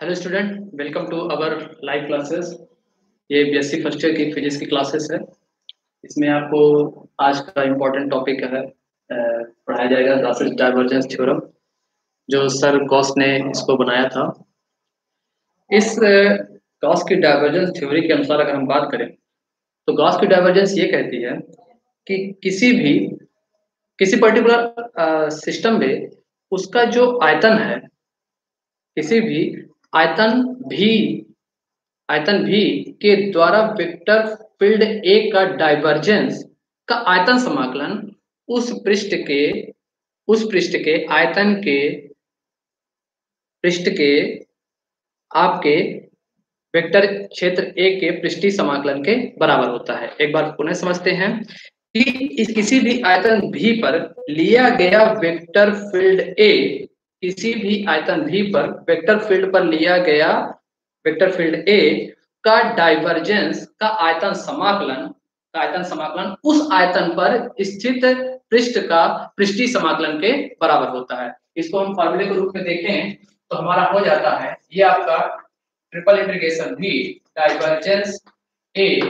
Hello student, welcome to our live classes. ये BSc first year की physics की classes है। इसमें आपको आज का इम्पोर्टेंट टॉपिक है पढ़ाया जाएगा गॉसेस डाइवर्जेंस थ्योरम, जो सर गॉस ने इसको बनाया था। इस गॉस की डाइवर्जेंस थ्योरी के अनुसार अगर हम बात करें तो गॉस की डाइवर्जेंस ये कहती है कि किसी पर्टिकुलर सिस्टम में उसका जो आयतन है, किसी भी आयतन भी आयतन भी के द्वारा वेक्टर फील्ड ए का डाइवर्जेंस का आयतन समाकलन उस पृष्ठ के आयतन के पृष्ठ के आपके वेक्टर क्षेत्र ए के पृष्ठीय समाकलन के बराबर होता है। एक बार पुनः समझते हैं कि इस किसी भी आयतन भी पर लिया गया वेक्टर फील्ड ए, किसी भी आयतन भी पर वेक्टर फील्ड पर लिया गया वेक्टर फील्ड ए का डाइवर्जेंस का आयतन समाकलन उस आयतन पर स्थित पृष्ठ का पृष्ठीय समाकलन के बराबर होता है। इसको हम फॉर्मूले के रूप में देखें तो हमारा हो जाता है ये आपका ट्रिपल इंटीग्रेशन भी डाइवर्जेंस ए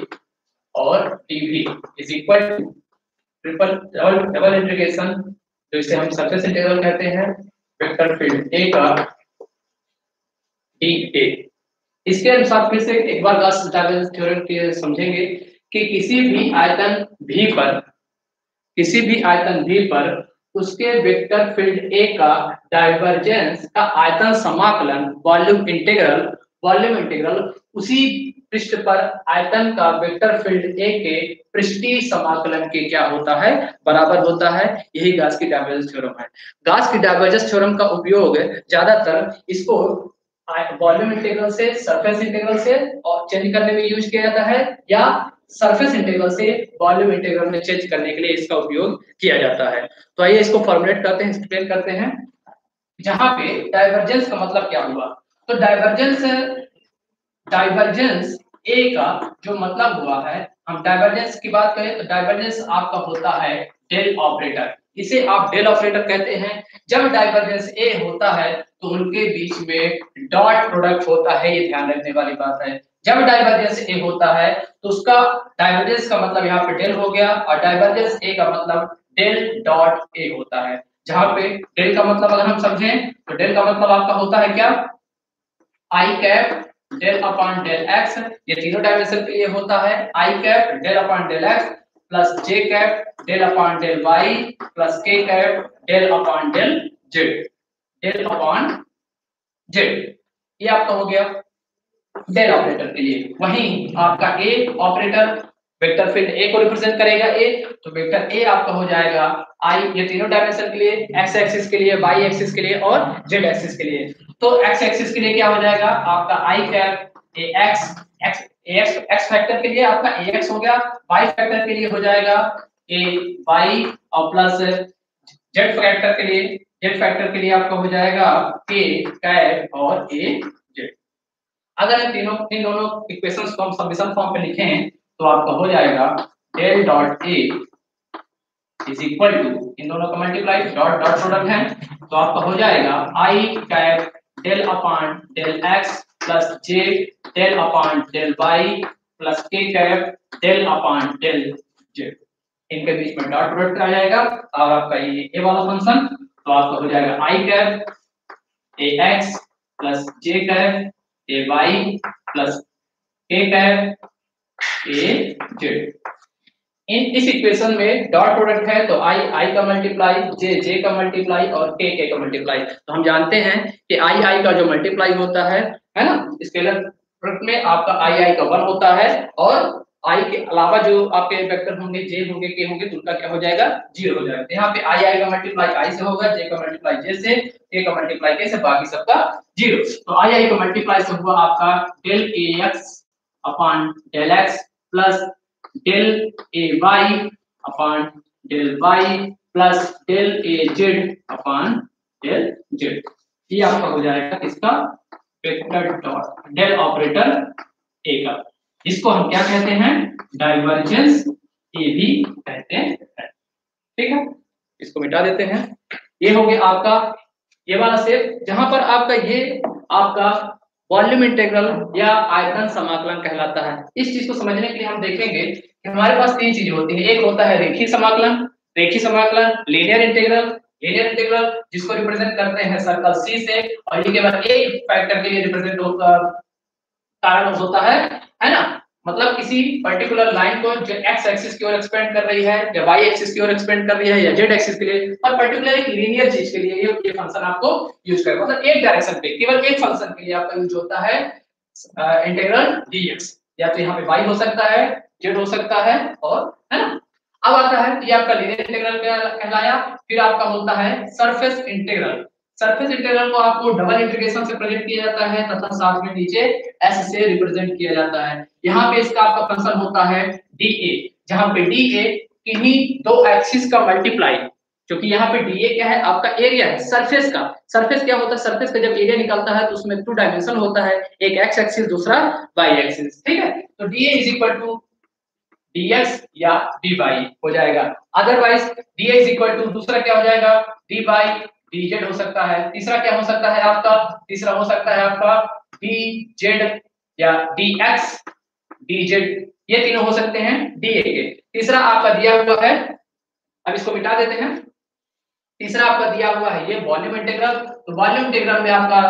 और DV is equal to triple double double integration, जो इसे हम सरफेस इंटीग्रल कहते हैं, वेक्टर फील्ड ए का डी ए। इसके अनुसार फिर से एक बार गॉस डाइवर्जेंस थ्योरम के समझेंगे कि किसी भी आयतन भी पर उसके वेक्टर फील्ड ए का डाइवर्जेंस का आयतन समाकलन वॉल्यूम इंटीग्रल उसी पृष्ठ पर आयतन का वेक्टर फील्ड ए के पृष्ठीय समाकलन के क्या होता है, बराबर होता है। यही गॉस की डाइवर्जेंस थ्योरम है। गॉस की डाइवर्जेंस थ्योरम का उपयोग ज्यादातर इसको वॉल्यूम इंटीग्रल से सरफेस इंटीग्रल से और चेंज करने में यूज किया जाता है, या सरफेस इंटीग्रल से वॉल्यूम इंटीग्रल में चेंज करने के लिए इसका उपयोग किया जाता है। तो आइए इसको फॉर्मुलेट करते हैं, एक्सप्लेन करते हैं। जहां पे डाइवर्जेंस का मतलब क्या हुआ, तो डाइवर्जेंस ए का जो मतलब हुआ है, हम डाइवर्जेंस की बात करें तो डाइवर्जेंस आपका होता है डेल ऑपरेटर। इसे आप डेल ऑपरेटर कहते हैं। जब डाइवर्जेंस ए होता है तो उनके बीच में डॉट प्रोडक्ट होता है, ये ध्यान रखने वाली बात है। जब डाइवर्जेंस ए होता है तो उसका डाइवर्जेंस का मतलब यहाँ पे डेल हो गया, और डाइवर्जेंस ए का मतलब डेल डॉट ए होता है। जहां पे डेल का मतलब अगर हम समझें तो डेल का मतलब आपका होता है क्या, I cap del upon del X. ये तीनों डायमेंशन के लिए होता है। I cap del upon del x plus J cap del upon del Y plus के cap del upon del Z, del upon Z. ये आपका हो गया डेल ऑपरेटर के लिए। वहीं आपका ए ऑपरेटर वेक्टर फील्ड ए को रिप्रेजेंट करेगा ए, तो वेक्टर ए आपका हो जाएगा आई, ये तीनों डायमेंशन के लिए, एक्स एक्सिस के लिए, वाई एक्सिस के लिए और जेड एक्सिस के लिए। तो एक्स एक्सिस के लिए क्या हो जाएगा आपका I cap A X, X factor के लिए आपका ए एक्स हो गया, वाई फैक्टर के लिए हो जाएगा ए वाई, और प्लस जेड फैक्टर के लिए आपका हो जाएगा के कैप और ए जेड। अगर इन दोनों इक्वेशंस को हम समेशन फॉर्म पे लिखें तो आपका हो जाएगा del dot A is equal to, इन दोनों का मल्टीप्लाई डॉट डॉट प्रोडक्ट है, तो आपका हो जाएगा I cap del upon del x plus J del upon del Y plus के cap del upon del Z. इनके बीच में डॉट प्रोडक्ट आ जाएगा और आपका ये ए वाला फंक्शन, तो आपका हो जाएगा I cap A x plus J cap A Y plus के कैप ए जेड। इस इक्वेशन में डॉट प्रोडक्ट है तो आई का मल्टीप्लाई, जे का मल्टीप्लाई और के का मल्टीप्लाई। तो हम जानते हैं कि आई का जो मल्टीप्लाई होता है ना, स्केलर प्रोडक्ट में आपका आई का 1 होता है, और आई के अलावा जो आपके वेक्टर होंगे जे होंगे के होंगे तो उनका क्या हो जाएगा, 0 हो जाएगा। यहाँ पे आई का मल्टीप्लाई आई से होगा, जे का मल्टीप्लाई जे से, के का मल्टीप्लाई के से, बाकी सबका 0। तो आई का मल्टीप्लाई से हुआ आपका del A x upon del x plus del A y upon del Y plus del A z upon del z. ये आपका हो जाएगा इसका vector dot del operator A का। इसको हम क्या कहते हैं, डाइवर्जेंस ए भी कहते हैं। ठीक है, इसको मिटा देते हैं। ये हो गया आपका ये वाला शेप, जहां पर आपका ये आपका वॉल्यूम इंटीग्रल या आयतन समाकलन कहलाता है। इस चीज को समझने के लिए हम देखेंगे कि हमारे पास तीन चीजें होती हैं। एक होता है रेखीय समाकलन, लीनियर इंटीग्रल जिसको रिप्रेजेंट करते हैं सर्कल सी से, और ये केवल एक फैक्टर के लिए रिप्रेजेंट होता कारण होता है ना। मतलब किसी पर्टिकुलर लाइन को जो एक्स एक्सिस की ओर एक्सपेंड कर रही है या वाई एक्सिस की ओर एक्सपेंड कर रही है या जेड एक्सिस के लिए, और पर्टिकुलर एक लीनियर चीज के लिए ये फंक्शन आपको यूज करेगा। मतलब एक डायरेक्शन पे केवल एक फंक्शन के लिए आपका यूज होता है इंटीग्रल dx। या तो यहाँ पे y हो सकता है, z हो सकता है, और है ना। अब आता है ये आपका लीनियर इंटीग्रल कहलाया। फिर आपका होता है सरफेस इंटीग्रल को आपको डबल इंटीग्रेशन से प्रेजेंट किया जाता है तथा साथ में नीचे s से रिप्रेजेंट किया जाता है। यहाँ पे इसका आपका फंक्शन होता है dA, जहाँ पे dA किन्हीं दो एक्सिस का मल्टीप्लाई, क्योंकि यहाँ पे dA क्या है आपका एरिया है सरफेस का। सरफेस क्या होता है, सरफेस का जब एरिया निकलता है तो उसमें टू डायमेंशन होता है, एक x एक्सिस दूसरा y एक्सिस, ठीक है। तो dA is equal to dx या dy हो जाएगा। Otherwise dA is equal to दूसरा क्या हो जाएगा dy dz हो सकता है। तीसरा क्या हो सकता है आपका, तीसरा हो सकता है आपका dz या dx dz, ये तीनों हो सकते हैं dA के। तीसरा आपका दिया हुआ है, अब इसको मिटा देते हैं। तीसरा आपका दिया हुआ है ये वॉल्यूम इंटीग्रल। तो वॉल्यूम इंटीग्रल में आपका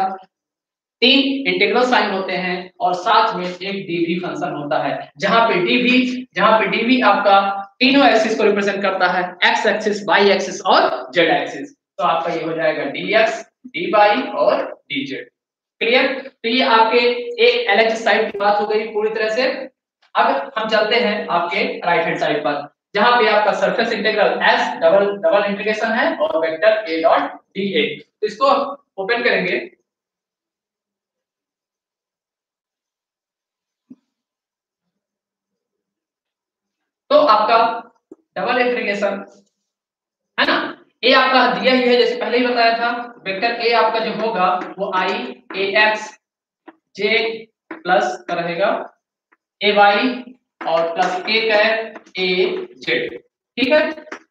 तीन इंटीग्रल साइन होते हैं और साथ में एक dv फंक्शन होता है, जहां पे dv आपका तीनों एक्सिस को रिप्रेजेंट करता है, x एक्सिस, y एक्सिस और z एक्सिस। तो आपका ये हो जाएगा dx, dy और dz। क्लियर। तो ये आपके एक LHS साइड की बात हो गई पूरी तरह से। अब हम चलते हैं आपके राइट हैंड साइड पर, जहां पे आपका surface integral s double integration है और वेक्टर a डॉट dA। तो इसको ओपन करेंगे। तो आपका डबल इंटीग्रेशन है ना, a आपका दिया ही है जैसे पहले ही बताया था। वेक्टर a आपका जो होगा वो i ax j प्लस का रहेगा ay और प्लस k का है az, ठीक है।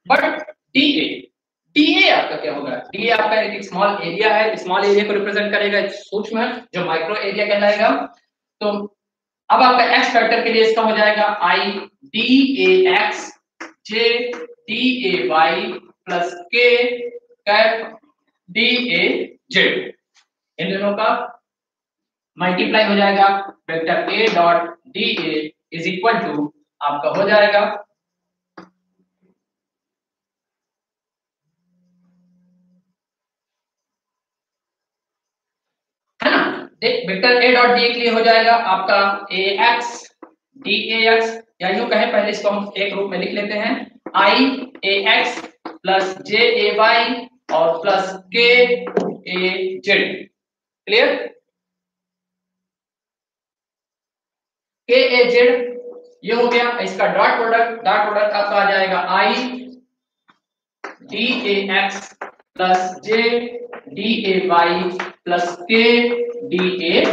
बट da आपका क्या होगा, da आपका एक स्मॉल एरिया है, स्मॉल एरिया को रिप्रेजेंट करेगा सूक्ष्म जो माइक्रो एरिया कहलाएगा। तो अब आपका x फैक्टर के लिए इसका हो जाएगा i dax j day plus k cap daz। इन दोनों का मल्टीप्लाई हो जाएगा, vector a dot da is equal to आपका हो जाएगा है ना। वेक्टर a डॉट da के लिए हो जाएगा आपका ax dax, या यूं कहें पहले इसको हम एक रूप में लिख लेते हैं i ax plus j ay और plus k az। Clear. k az ये हो गया। इसका डॉट प्रोडक्ट आपका आ जाएगा i dax plus j day plus k daz।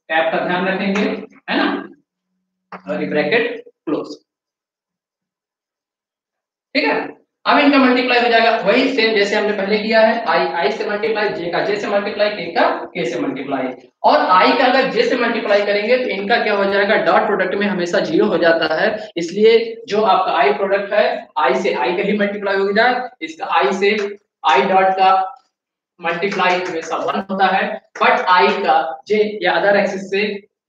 Tab का ध्यान रखेंगे है ना, और ये ब्रैकेट क्लोज, ठीक है। अब इनका मल्टीप्लाई हो जाएगा वही सेम जैसे हमने पहले किया है, i से मल्टीप्लाई, j का j से मल्टीप्लाई, k का k से मल्टीप्लाई। और i का अगर j से मल्टीप्लाई करेंगे तो इनका क्या हो जाएगा, डॉट प्रोडक्ट में हमेशा 0 हो जाता है, इसलिए जो आपका i प्रोडक्ट है i से i का ही मल्टीप्लाई हो जाए, इसका i से i डॉट का मल्टीप्लाई हमेशा 1 होता है। बट i का j या अदर एक्सिस से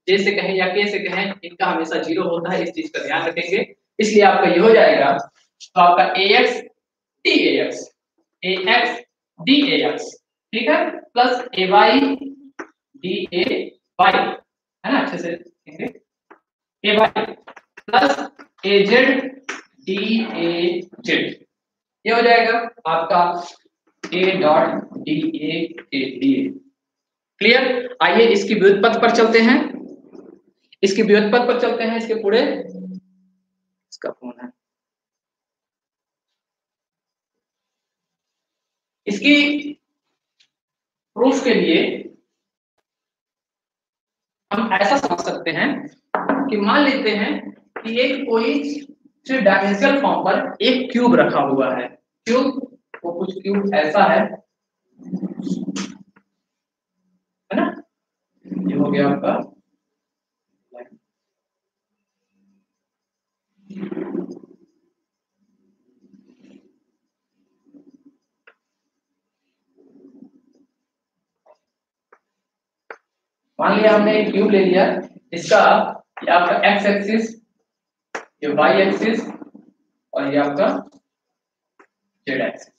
j से कहें या k से कहें, इनका हमेशा 0 होता है, इस चीज का ध्यान रखेंगे। इसलिए आपका ये हो जाएगा, तो आपका ax dax ठीक है, प्लस ay day है ना, अच्छे से लिखेंगे ay प्लस az daz, ये हो जाएगा आपका a डॉट da। क्लियर। आइए इसकी व्युत्पत्ति पर चलते हैं, इसके पूरे, इसका फोन है, इसकी प्रूफ के लिए हम ऐसा समझ सकते हैं कि मान लेते हैं कि एक कोई थ्री डायमेंशनल फॉर्म पर एक क्यूब रखा हुआ है। क्यूब वो कुछ क्यूब ऐसा है ना, हो गया आपका मान लिया हमने एक क्यूब ले लिया, इसका ये आपका एक्स एक्सिस, ये वाई एक्सिस और ये आपका जेड एक्सिस,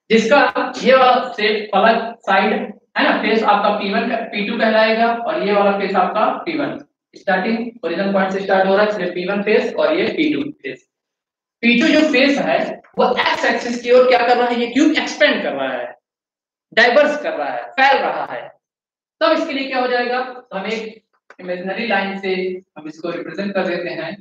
जिसका ये वाला सेप अलग साइड है ना, फेस आपका P1 का P2 कहलाएगा और ये वाला फेस आपका P1। स्टार्टिंग ओरिजिन पॉइंट से स्टार्ट हो रहा है, इसलिए P1 फेस और ये P2 फेस। P2 जो फेस है वो एक्स एक्सिस की ओर क्या कर रहा है, ये क्यूब एक्सपेंड कर रहा है, डाइवर्स कर रहा है, फैल रहा है। तब इसके लिए क्या हो जाएगा, तो हम एक इमेजिनरी लाइन से हम इसको रिप्रेजेंट कर देते हैं।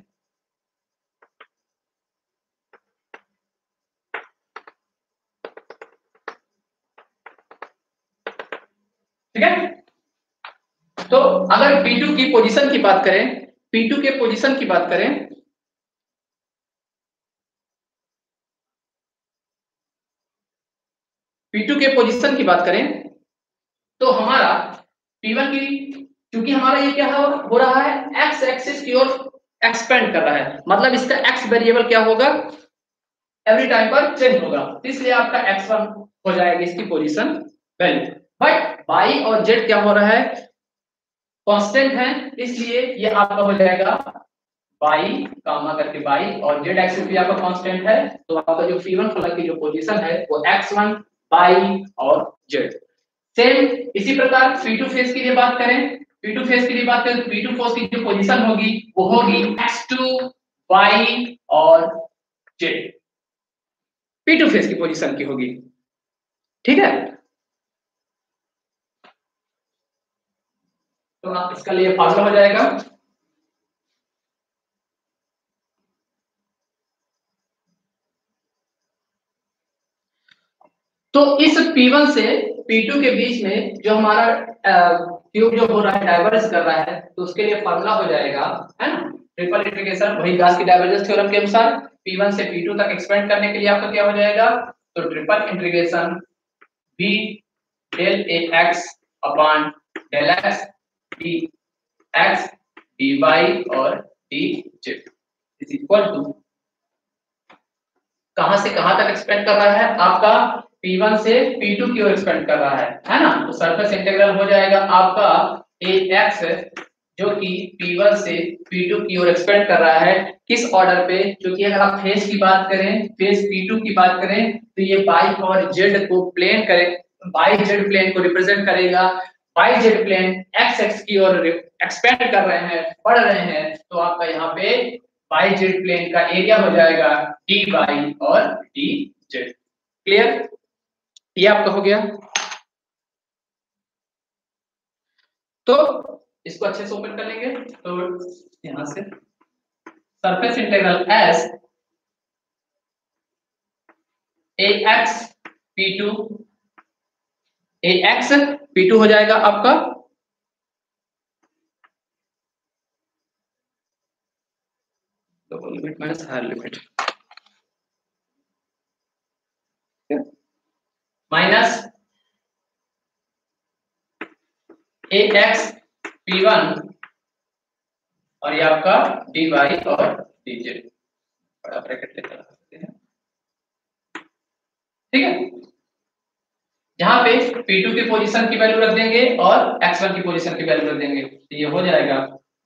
ठीक है, तो अगर P2 की पोजीशन की बात करें, P2 के पोजीशन की बात करें, P2 के पोजीशन की बात करें तो हमारा P1 की, क्योंकि हमारा ये क्या हो रहा है, एक्स एक्सिस की ओर एक्सपेंड कर रहा है, मतलब इसका एक्स वेरिएबल क्या होगा, एवरी टाइम पर चेंज होगा, इसलिए आपका x1 हो जाएगी इसकी पोजीशन वैल्यू। बट y और z क्या हो रहा है, कांस्टेंट है, इसलिए ये आपका हो जाएगा y कामा करके y और z एक्सिस भी आपका कांस्टेंट है, तो आपका जो P1 फलक की जो पोजीशन है वो x1 y और z। सेम इसी प्रकार P2 फेस के लिए बात करें, P2 फेस के लिए बात करें तो P2 फेस की जो पोजीशन होगी वो होगी x2 y और z, P2 फेस की पोजीशन की होगी। ठीक है, तो आप इसका लिए फार्मूला हो जाएगा तो इस P1 से P2 के बीच में जो हमारा क्यूब जो हो रहा है डाइवर्ज कर रहा है, तो उसके लिए फार्मूला हो जाएगा, है ना, ट्रिपल इंटीग्रेशन, वही गाउस की डाइवर्जेंस थ्योरम के अनुसार P1 से P2 तक एक्सपेंड करने के लिए आपका क्या हो जाएगा, तो triple integration v del ax upon del x dx dy और dz इज इक्वल टू, कहां से कहां तक एक्सपेंड कर रहा है, आपका P1 से P2 की ओर एक्सपेंड कर रहा है ना, तो सरफेस इंटीग्रल हो जाएगा आपका ax जो कि P1 से P2 की ओर एक्सपेंड कर रहा है, किस ऑर्डर पे, क्योंकि अगर आप फेस की बात करें, फेस P2 की बात करें तो ये y और z को प्लेन करे, y z प्लेन को रिप्रेजेंट करेगा, y z plane x x की ओर एक्सपेंड कर रहे हैं, बढ़ रहे हैं, तो आपका यहाँ पे y z प्लेन का एरिया हो जाएगा dy और dz। क्लियर, ये आपका हो गया। तो इसको अच्छे से ओपन कर लेंगे, तो यहां से surface integral s ax p2 ax p2 हो जाएगा आपका lower limit minus higher limit minus ax p1 और ये आपका dy और dz, बड़ा ब्रैकेट लेकर आ सकते हैं। ठीक है, जहां पे P2 की पोजीशन की वैल्यू रख देंगे और x1 की पोजीशन की वैल्यू रख देंगे, तो ये हो जाएगा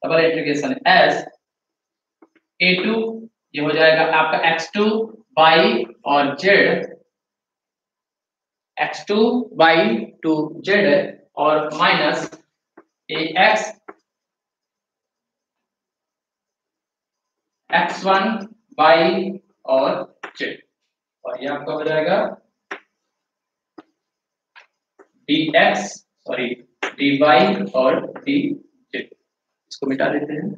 डबल इंटीग्रेशन s a2, ये हो जाएगा आपका x2 y और z, x2 y to z और माइनस ax x1 y और z, और ये आपका हो जाएगा dx सॉरी dy और dz, इसको मिटा देते हैं।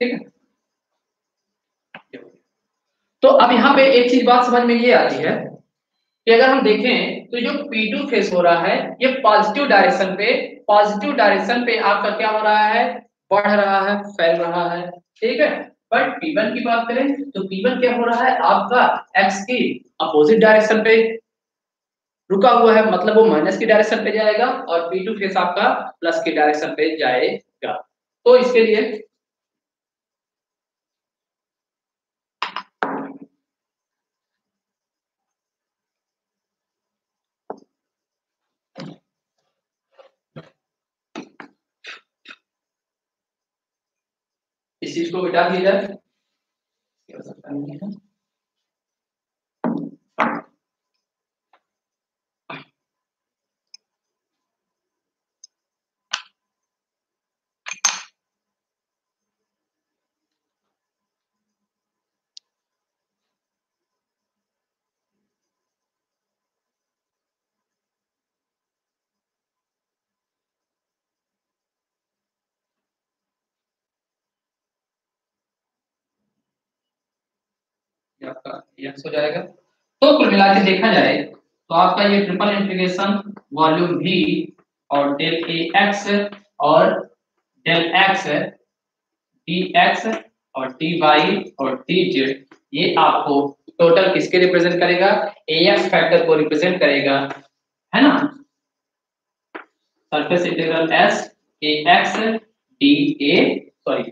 ठीक है, तो अब यहाँ पे एक चीज बात समझ में ये आती है कि अगर हम देखें तो जो P2 फेस हो रहा है ये पॉजिटिव डायरेक्शन पे आपका क्या हो रहा है, बढ़ रहा है, फैल रहा है। ठीक है, बट P1 की बात करें तो P1 क्या हो रहा है आपका x की अपोजिट डायरेक्शन पे रुका हुआ है मतलब वो माइनस की डायरेक्शन पे जाएगा और P2 फेस आपका प्लस की डायरेक्शन पे जाएगा। तो इसके लिए इस चीज को मिटा दिया जाए, नहीं है। ये आपका x हो जाएगा। तो कुल मिला के देखा जाए तो आपका ये ट्रिपल इंटीग्रेशन वॉल्यूम v और डेल ए एक्स और डेल एक्स dx और dy और dz ये आपको टोटल किसके रिप्रेजेंट करेगा, ax फैक्टर को रिप्रेजेंट करेगा, है ना। Surface integral s ax dA sorry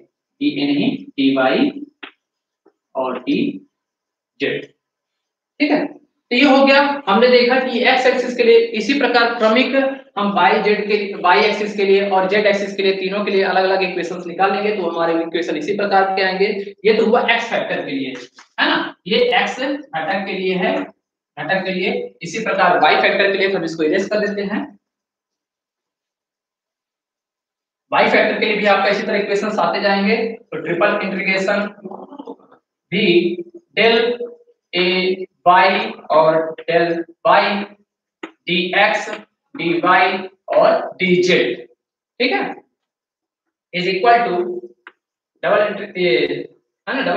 dA नहीं dy और dz, ठीक है। तो ये हो गया, हमने देखा कि x एक्सिस के लिए इसी प्रकार क्रमिक हम y एक्सिस के लिए और z एक्सिस के लिए तीनों के लिए अलग-अलग इक्वेशंस निकाल लेंगे तो हमारे इक्वेशन इसी प्रकार के आएंगे। ये तो हुआ x फैक्टर के लिए, है ना, ये x घटक के लिए है, घटक के लिए। इसी प्रकार y फैक्टर के लिए हम इसको इरेज कर देते हैं। y फैक्टर के लिए भी आपका इसी तरह इक्वेशंस आते जाएंगे। तो triple integration v del a y और डेल y dx dy और dz, ठीक है, is equal to double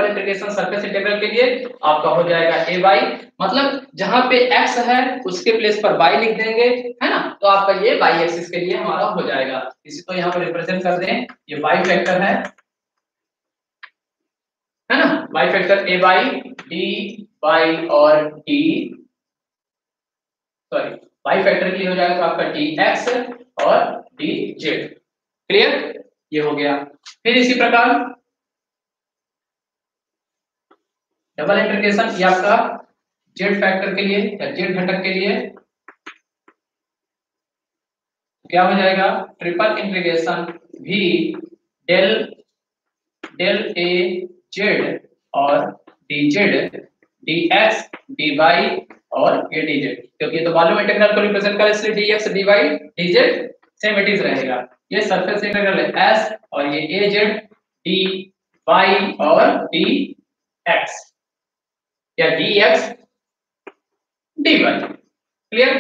integration surface integral के लिए आपका हो जाएगा ay, मतलब जहां पे x है उसके प्लेस पर y लिख देंगे, है ना। तो आपका ये y एक्सिस के लिए हमारा हो जाएगा। इसी को यहाँ पर रिप्रेजेंट कर दें, ये y फैक्टर है ना, y फैक्टर ay dy और d सॉरी y फैक्टर के लिए हो जाएगा तो आपका dx और dz, क्लियर, ये हो गया। फिर इसी प्रकार डबल इंटीग्रेशन ये आपका z फैक्टर के लिए या z घटक के लिए क्या हो जाएगा, triple integration v del del a z और dz dx dy और ये dz, क्योंकि ये तो वॉल्यूम इंटीग्रल को रिप्रेजेंट कर इसलिए dx dy dz same it is रहेगा। ये सरफेस इंटीग्रल है s और ये az dy और dx या dx dy, क्लियर।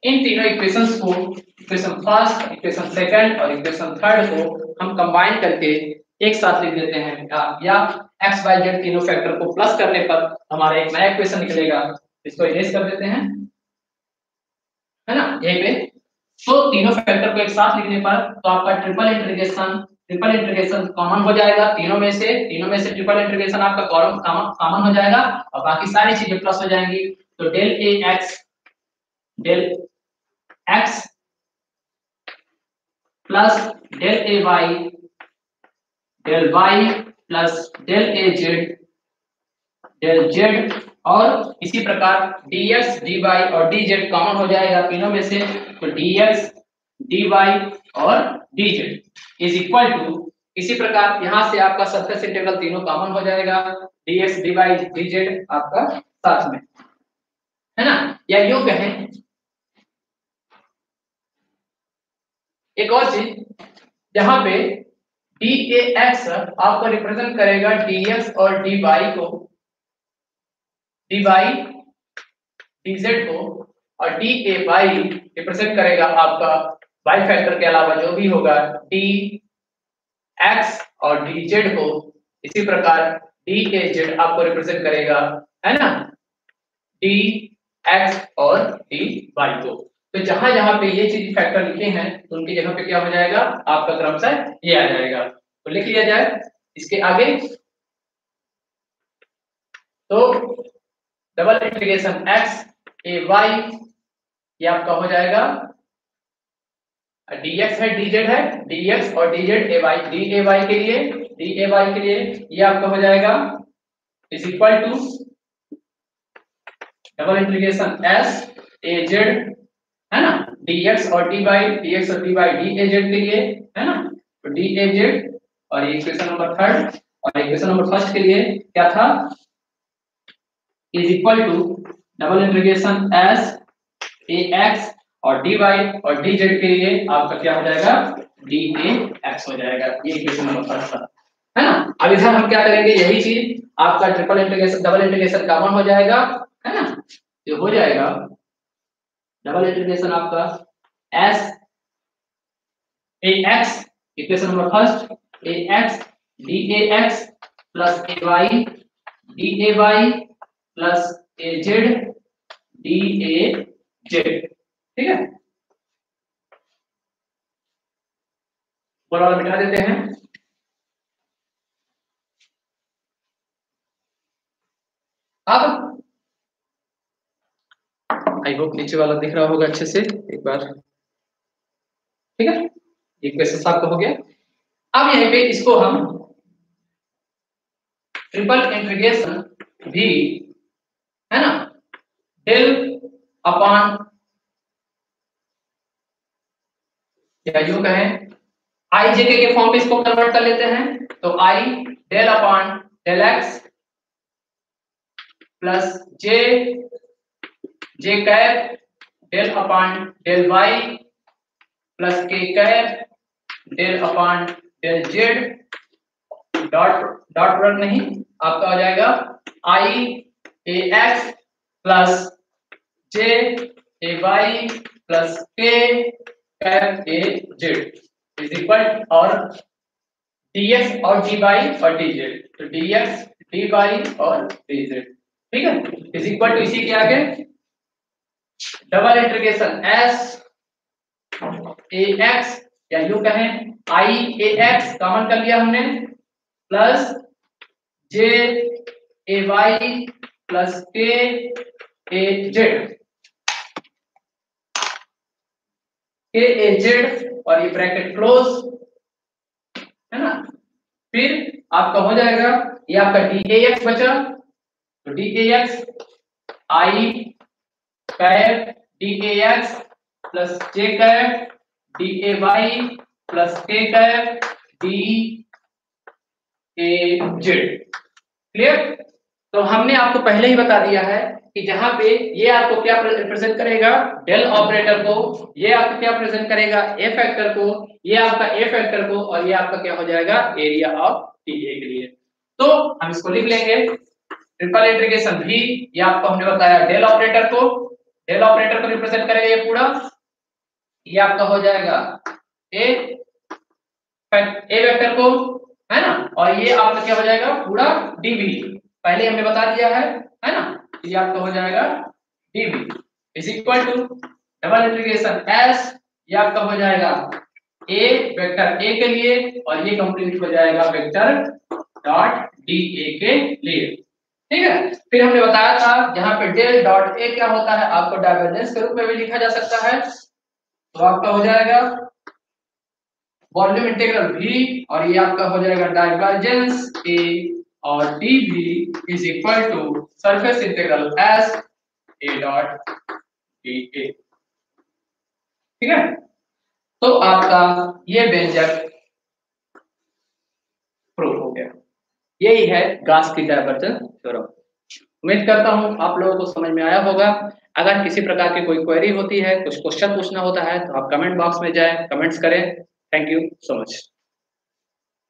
इन तीनों इक्वेशंस को, इक्वेशन फर्स्ट, इक्वेशन सेकंड और इक्वेशन थर्ड को हम कंबाइन करके एक साथ लिख देते हैं, या x y z तीनों फैक्टर को प्लस करने पर हमारा एक नया इक्वेशन निकलेगा। इसको इरेज कर देते हैं, है ना, यहीं पे। तो तीनों फैक्टर को एक साथ लिखने पर तो आपका ट्रिपल इंटीग्रेशन कॉमन हो जाएगा, तीनों में से ट्रिपल इंटीग्रेशन आपका कॉमन हो जाएगा और बाकी सारी चीजें प्लस हो जाएंगी। तो del x plus del ay del y plus del az del z और इसी प्रकार dx dy और dz कॉमन हो जाएगा तीनों में से, तो dx dy और dz इज इक्वल टू, इसी प्रकार यहां से आपका सरफेस इंटीग्रल तीनों कॉमन हो जाएगा, dx dy dz आपका साथ में, है ना, या यूं कहें। एक और चीज जहां पे dAx आपको रिप्रेजेंट करेगा dx और dy को, dy dz को, और dAy रिप्रेजेंट करेगा आपका y फैक्टर के अलावा जो भी होगा dx और dz को। इसी प्रकार dAz आपको रिप्रेजेंट करेगा, है ना, dx और dy को। तो जहां जहां पे ये चीज फैक्टर लिखे हैं तो उनकी जगह पे क्या हो जाएगा, आपका क्रमशः ये आ जाएगा। तो लिख लिया जाए इसके आगे, तो डबल इंटीग्रेशन x ay ये आपका हो जाएगा dx है dz है, dx और dz ay day के लिए ये आपका हो जाएगा is equal to double integration s az है ना, dx और dy daz के लिए है ना, तो daz और ये इक्वेशन नंबर थर्ड और इक्वेशन नंबर फर्स्ट के लिए क्या था, is equal to double integration s ax और dy और dz के लिए आपका क्या हो जाएगा dAx हो जाएगा। ये इक्वेशन नंबर फर्स्ट था, है ना। अब इधर हम क्या करेंगे, यही चीज आपका triple integration double integration common हो जाएगा, है ना। ये हो जाएगा डबल इंटीग्रेशन आपका s ax equation number first ax dAx plus ay day plus az dAz, ठीक है। वाला मिटा देते हैं। अब आई होप नीचे वाला दिख रहा होगा अच्छे से एक बार, ठीक है। ये क्वेश्चन आपका हो गया। अब यहीं पे इसको हम ट्रिपल इंटीग्रेशन भी, है ना, डेल अपॉन या यूं कहें आई जे के फॉर्म में इसको कन्वर्ट कर लेते हैं, तो i del upon del x plus J cap del upon del Y plus के cap del upon del z dot product नहीं, आपका हो जाएगा i A x plus j A Y plus के cap A z is equal और dx और dy और dz, तो dx dy और dz, ठीक है, इज इक्वल टू इसी के आगे डबल इंटीग्रेशन s ax या यूं कहें i ax कॉमन कर लिया हमने plus j ay plus k az और ये ब्रैकेट क्लोज, है ना। फिर आपका हो जाएगा ये आपका dAx बचा, तो dAx i cap dAx plus j cap day plus k cap dAz, clear. तो हमने आपको पहले ही बता दिया है कि जहां पे ये आपको क्या रिप्रेजेंट करेगा डेल ऑपरेटर को, ये आपको क्या प्रेजेंट करेगा ए फैक्टर को, ये आपका ए फैक्टर को, और ये आपका क्या हो जाएगा एरिया ऑफ टीए के लिए। तो हम इसको लिख लेंगे ट्रिपल इंटीग्रेशन भी, ये आपको हमने बताया डेल ऑपरेटर को रिप्रेजेंट करेगा ये पूरा, ये आपका हो जाएगा ए वेक्टर को, है ना, और ये आपका क्या हो जाएगा पूरा डीवी, पहले हमने बता दिया है ना, ये आपका हो जाएगा DV is equal to double integration S, ये आपका हो जाएगा ए वेक्टर ए के लिए, और ये कंप्लीट हो जाएगा वेक्टर डॉट डी ए के लिए, ठीक है। फिर हमने बताया था जहां पे डेल डॉट ए क्या होता है, आपको डाइवर्जेंस के रूप में भी लिखा जा सकता है, तो आपका हो जाएगा वॉल्यूम इंटीग्रल v, और ये आपका हो जाएगा डाइवर्जेंस a और dv is equal to surface integral s a dot dA, ठीक है। तो आपका ये व्यंजक प्रूफ हो गया, यही है गॉस की डाइवर्जेंस थ्योरम। उम्मीद करता हूं आप लोगों को समझ में आया होगा। अगर किसी प्रकार की कोई क्वेरी होती है, कुछ क्वेश्चन पूछना होता है, तो आप कमेंट बॉक्स में जाएं, कमेंट्स करें। Thank you so much.